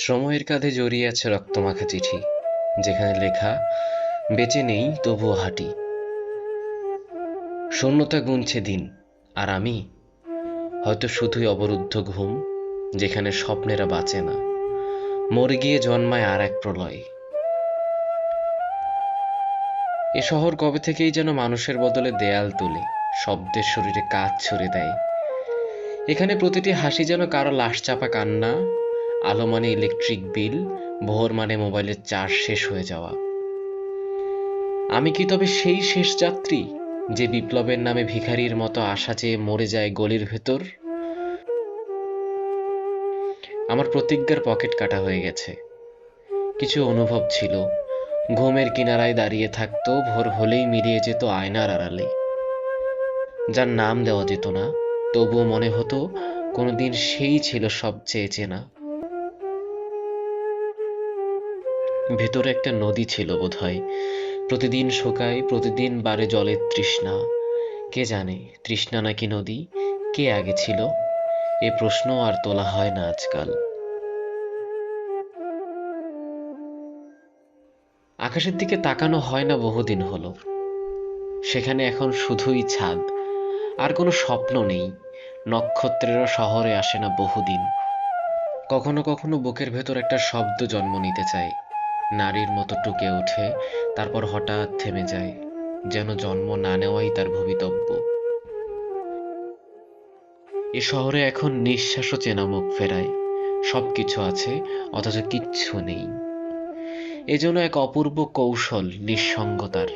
সময়ের কাঁধে জড়িয়ে আছে রক্তমাখা চিঠি, যেখানে লেখা বেঁচে নেই তবুও হাঁটি। শূন্যতা গুনছে দিন, আর আমি হয়তো শুধুই অবরুদ্ধ ঘুম, যেখানে স্বপ্নেরা বাঁচে না, মরে গিয়ে জন্মায় আর এক প্রলয়। এ শহর কবে থেকেই যেন মানুষের বদলে দেয়াল তুলে, শব্দের শরীরে কাজ ছুড়ে দেয়। এখানে প্রতিটি হাসি যেন কারো লাশ চাপা কান্না, আলো মানে ইলেকট্রিক বিল, ভোর মানে মোবাইলের চার্জ শেষ হয়ে যাওয়া। আমি কি তবে সেই শেষ যাত্রী, যে বিপ্লবের নামে ভিখারির মতো আশা চেয়ে মরে যায় গলির ভেতর? আমার প্রতিজ্ঞার পকেট কাটা হয়ে গেছে। কিছু অনুভব ছিল, ঘুমের কিনারায় দাঁড়িয়ে থাকতো, ভোর হলেই মিলিয়ে যেত আয়নার আড়ালে। যার নাম দেওয়া যেত না, তবুও মনে হতো কোনোদিন সেই ছিল সবচেয়ে চেনা। ভেতরে একটা নদী ছিল বোধহয়, প্রতিদিন শুকায়, প্রতিদিন বাড়ে জলের তৃষ্ণা। কে জানে তৃষ্ণা নাকি নদী, কে আগে ছিল? এ প্রশ্ন আর তোলা হয় না আজকাল। আকাশের দিকে তাকানো হয় না বহুদিন হলো। সেখানে এখন শুধুই ছাদ, আর কোনো স্বপ্ন নেই। নক্ষত্রেরও শহরে আসে না বহুদিন। কখনো কখনো বুকের ভেতর একটা শব্দ জন্ম নিতে চায়, নারীর মতো টুকে ওঠে, তারপর হঠাৎ থেমে যায়, যেন জন্ম না নেওয়াই তার ভবিতব্য। এ শহরে এখন নিঃশ্বাসও চেনা মুখ ফেরায়। সবকিছু আছে, অথচ কিচ্ছু নেই। এজন্য এক অপূর্ব কৌশল নিঃসঙ্গতার।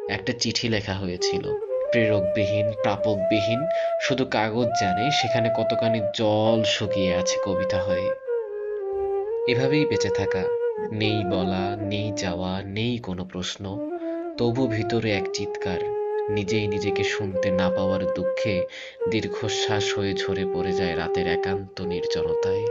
একটা চিঠি লেখা হয়েছিল, প্রেরকবিহীন, প্রাপকবিহীন, শুধু কাগজ জানে সেখানে কতখানি জল শুকিয়ে আছে কবিতা হয়ে। এভাবেই বেঁচে থাকা, নেই বলা, নেই যাওয়া, নেই কোনো প্রশ্ন, তবু ভিতরে এক চিৎকার, নিজেই নিজেকে শুনতে না পাওয়ার দুঃখে দীর্ঘশ্বাস হয়ে ঝরে পড়ে যায় রাতের একান্ত নির্জনতায়।